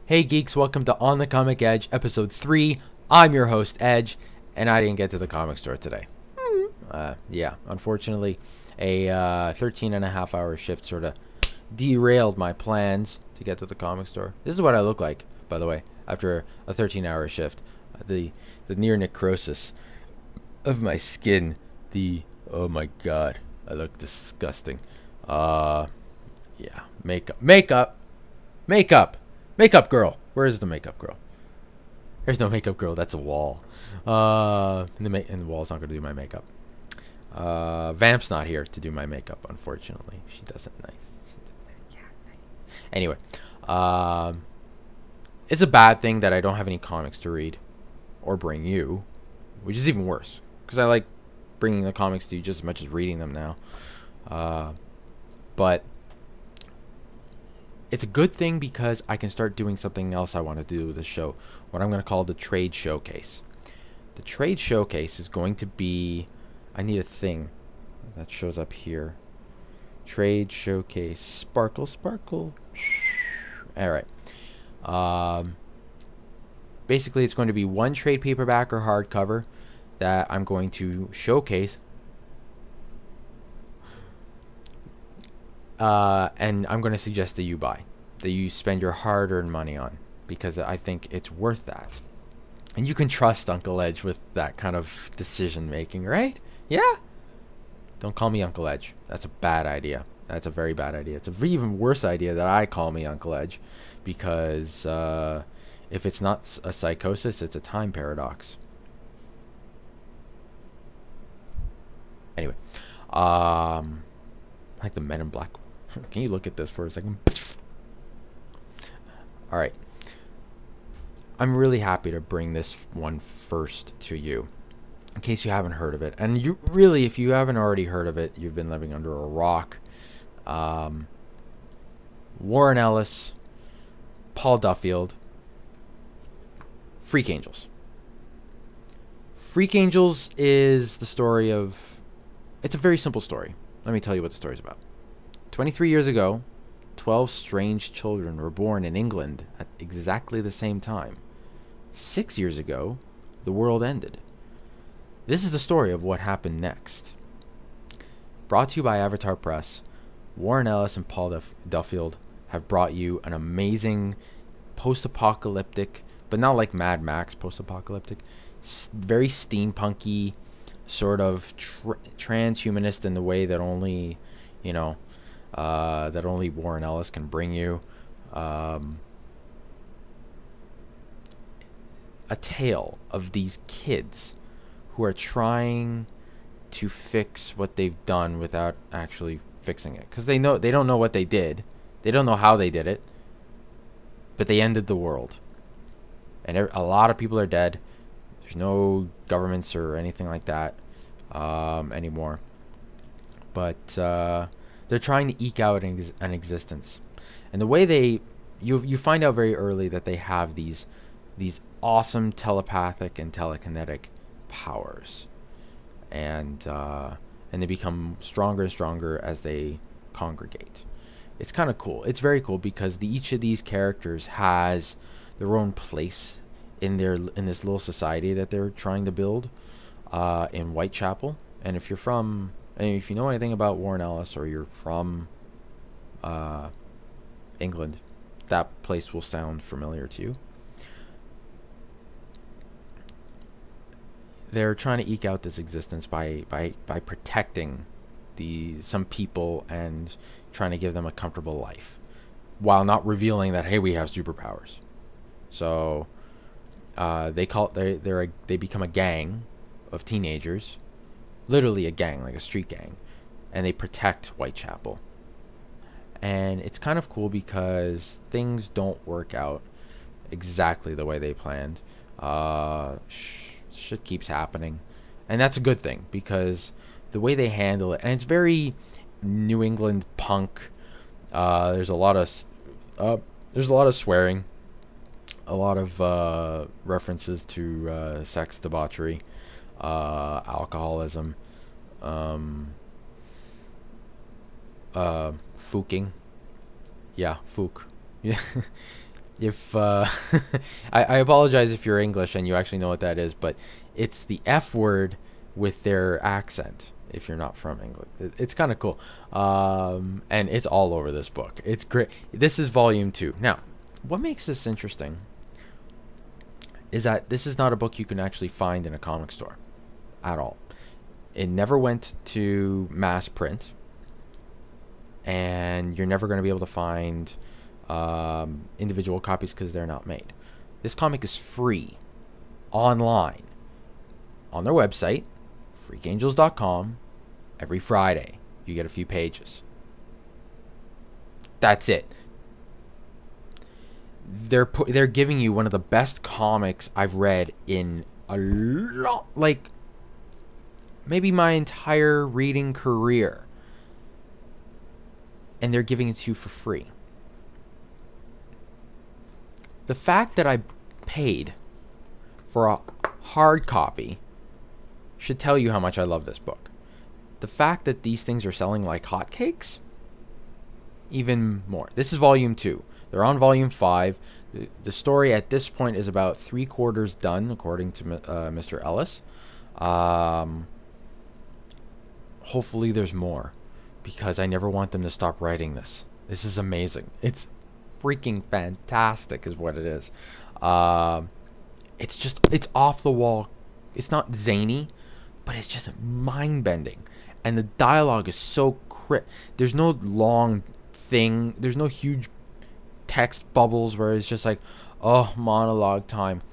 Hey geeks, welcome to On the Comic Edge, episode 3. I'm your host, Edge, and I didn't get to the comic store today. Yeah, unfortunately, a 13 and a half hour shift sort of derailed my plans to get to the comic store. This is what I look like, by the way, after a 13-hour shift. The near necrosis of my skin. Oh my god, I look disgusting. Yeah, makeup girl. Where is the makeup girl? There's no makeup girl. That's a wall. And the wall's not gonna do my makeup. Vamp's not here to do my makeup, unfortunately. She does it nice. Yeah, nice. Anyway, it's a bad thing that I don't have any comics to read or bring you, which is even worse because I like bringing the comics to you just as much as reading them now. But it's a good thing because I can start doing something else I want to do with the show. What I'm going to call the trade showcase. The trade showcase is going to be... I need a thing that shows up here. Trade showcase. Sparkle, sparkle. Alright. Basically, it's going to be one trade paperback or hardcover that I'm going to showcase. And I'm going to suggest that you buy, that you spend your hard-earned money on, because I think it's worth that. And you can trust Uncle Edge with that kind of decision making, right? Yeah? Don't call me Uncle Edge. That's a bad idea. That's a very bad idea. It's an even worse idea that I call me Uncle Edge, because if it's not a psychosis, it's a time paradox. Anyway, like the Men in Black. Can you look at this for a second? Alright. I'm really happy to bring this one first to you, in case you haven't heard of it. And you really, if you haven't already heard of it, you've been living under a rock. Warren Ellis, Paul Duffield, Freakangels. Freakangels is the story of... It's a very simple story. Let me tell you what the story's about. 23 years ago, 12 strange children were born in England at exactly the same time. 6 years ago, the world ended. This is the story of what happened next. Brought to you by Avatar Press, Warren Ellis and Paul Duffield have brought you an amazing post-apocalyptic, but not like Mad Max post-apocalyptic, very steampunky, sort of transhumanist in the way that only, you know, that only Warren Ellis can bring you. A tale of these kids who are trying to fix what they've done without actually fixing it, because they don't know what they did, they don't know how they did it, but they ended the world, and a lot of people are dead. There's no governments or anything like that anymore, but they're trying to eke out an existence. And the way you find out very early that they have these awesome telepathic and telekinetic powers, and they become stronger and stronger as they congregate. It's kind of cool. It's very cool because each of these characters has their own place in this little society that they're trying to build in Whitechapel. And if you know anything about Warren Ellis, or you're from England, that place will sound familiar to you. They're trying to eke out this existence by protecting some people and trying to give them a comfortable life, while not revealing that, hey, we have superpowers. So they become a gang of teenagers, literally a gang, like a street gang, and they protect Whitechapel. And it's kind of cool because things don't work out exactly the way they planned. Shit keeps happening, and that's a good thing because the way they handle it, and it's very New England punk. There's a lot of swearing, a lot of references to sex, debauchery, alcoholism, fooking. Yeah, fook. Yeah. if I apologize if you're English and you actually know what that is, but it's the F word with their accent. If you're not from England, it's kind of cool, and it's all over this book. It's great. This is volume 2. Now, what makes this interesting is that this is not a book you can actually find in a comic store at all. It never went to mass print, and you're never going to be able to find individual copies because they're not made. This comic is free online on their website, freakangels.com. Every Friday you get a few pages. That's it. They're giving you one of the best comics I've read in a lot, like maybe my entire reading career, and they're giving it to you for free. The fact that I paid for a hard copy should tell you how much I love this book. The fact that these things are selling like hotcakes, even more. This is volume 2. They're on volume 5. The story at this point is about 3/4 done, according to Mr. Ellis. Hopefully there's more, because I never want them to stop writing this. This is amazing. It's freaking fantastic is what it is. It's off the wall. It's not zany, but it's just mind-bending. And the dialogue is so there's no long thing. There's no huge text bubbles where it's just like, oh, monologue time.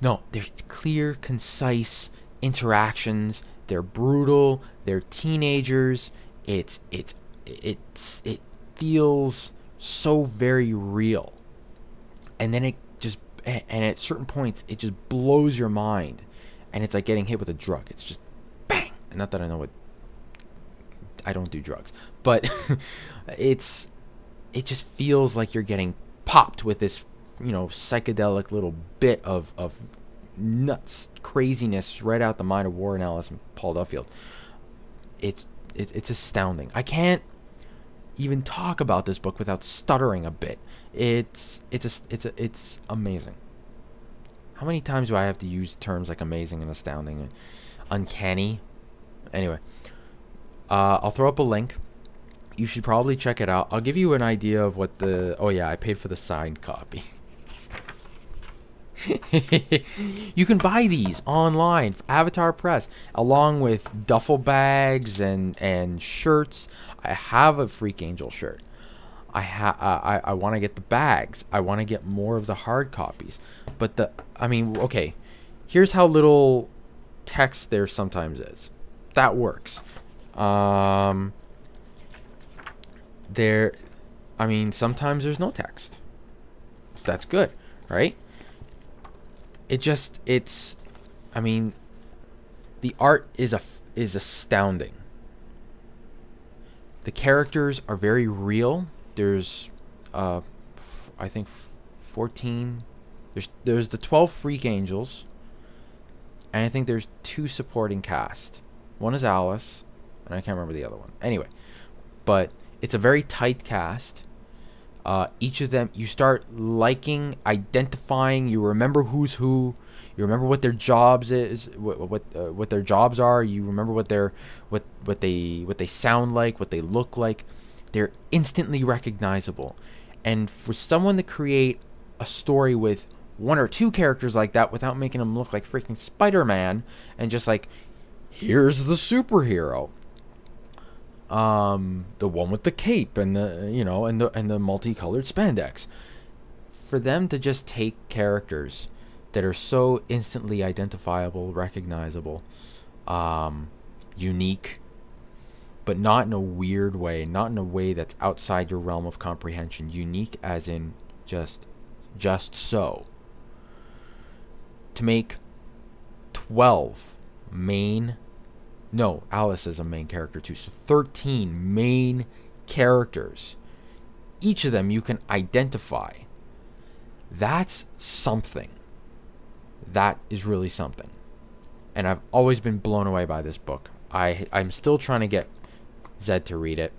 No, there's clear, concise interactions. They're brutal. They're teenagers. It feels so very real. And then and at certain points it just blows your mind, and it's like getting hit with a drug. It's just bang. And not that I don't do drugs, but it just feels like you're getting popped with this, psychedelic little bit of nuts craziness right out the mind of Warren Ellis and Paul Duffield. It's astounding. I can't even talk about this book without stuttering a bit. It's amazing. How many times do I have to use terms like amazing and astounding and uncanny? Anyway, I'll throw up a link. You should probably check it out. I'll give you an idea of what oh yeah, I paid for the signed copy. You can buy these online, Avatar Press, along with duffel bags and shirts. I have a Freak Angel shirt. I want to get the bags. I want to get more of the hard copies. But okay, here's how little text there sometimes is. That works. Sometimes there's no text. That's good, right? The art is astounding. The characters are very real. There's I think 14. There's the 12 Freak Angels, and I think there's 2 supporting cast. One is Alice, and I can't remember the other one. Anyway, but it's a very tight cast. Each of them you start liking, identifying. You remember who's who. You remember what their jobs is, what their jobs are. You remember what they sound like, what they look like. They're instantly recognizable. And for someone to create a story with 1 or 2 characters like that without making them look like freaking Spider-Man and just like, here's the superhero. The one with the cape and the multicolored spandex. For them to just take characters that are so instantly identifiable, recognizable, unique, but not in a weird way, not in a way that's outside your realm of comprehension. Unique as in just so. To make 12 main... No, Alice is a main character too. So 13 main characters. Each of them you can identify. That's something. That is really something. And I've always been blown away by this book. I'm still trying to get Zed to read it.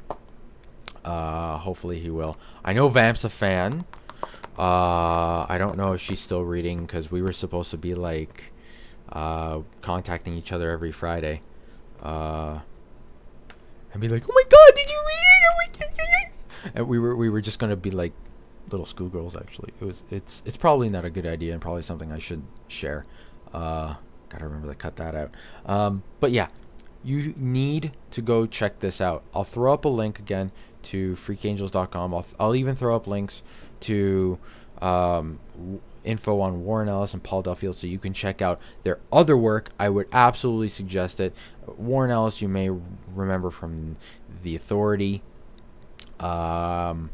Hopefully he will. I know Vamp's a fan. I don't know if she's still reading, because we were supposed to be like contacting each other every Friday. And be like, oh my god, did you read it? And we were just gonna be like little schoolgirls. Actually, it's probably not a good idea, and probably something I should share. Gotta remember to cut that out. But yeah, you need to go check this out. I'll throw up a link again to freakangels.com. I'll even throw up links to info on Warren Ellis and Paul Duffield, so you can check out their other work. I would absolutely suggest it. Warren Ellis, you may remember from The Authority, Iron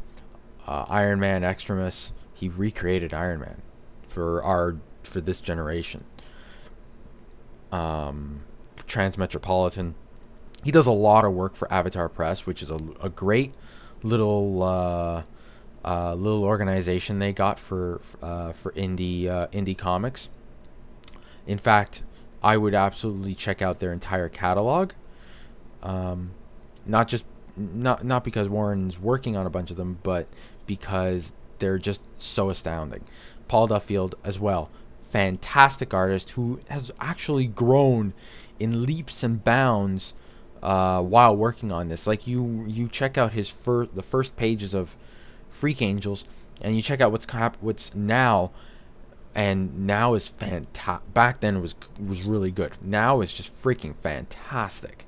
Man, Extremis. He recreated Iron Man for this generation. Transmetropolitan. He does a lot of work for Avatar Press, which is a great little little organization they got for indie comics. In fact, I would absolutely check out their entire catalog. Not because Warren's working on a bunch of them, but because they're just so astounding. Paul Duffield as well, fantastic artist who has actually grown in leaps and bounds while working on this. Like you check out the first pages of Freakangels, and you check out what's now, and now is fantastic. Back then was really good. Now it's just freaking fantastic,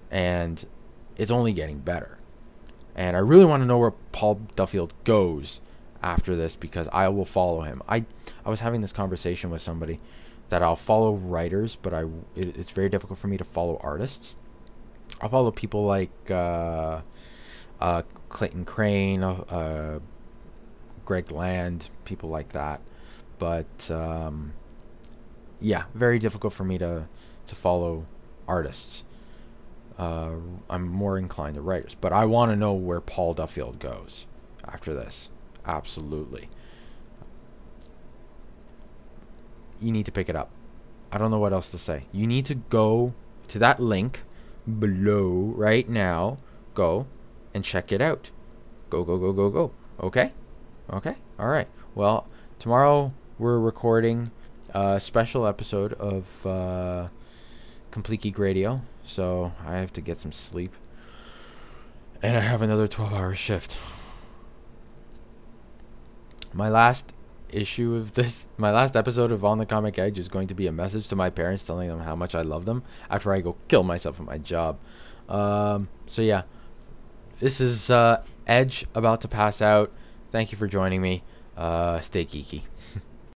and it's only getting better. And I really want to know where Paul Duffield goes after this, because I will follow him. I was having this conversation with somebody that I'll follow writers, but it's very difficult for me to follow artists. I'll follow people like Clayton Crane, Greg Land, people like that. But yeah, very difficult for me to follow artists. I'm more inclined to writers, but I want to know where Paul Duffield goes after this. Absolutely. You need to pick it up. I don't know what else to say. You need to go to that link below right now. Go and check it out. Go, go, go, go, go. Okay? Okay? All right. Well, tomorrow we're recording a special episode of Complete Geek Radio, so I have to get some sleep. And I have another 12-hour shift. My last episode of On the Comic Edge is going to be a message to my parents telling them how much I love them after I go kill myself at my job. So yeah, this is Edge about to pass out. Thank you for joining me. Stay geeky.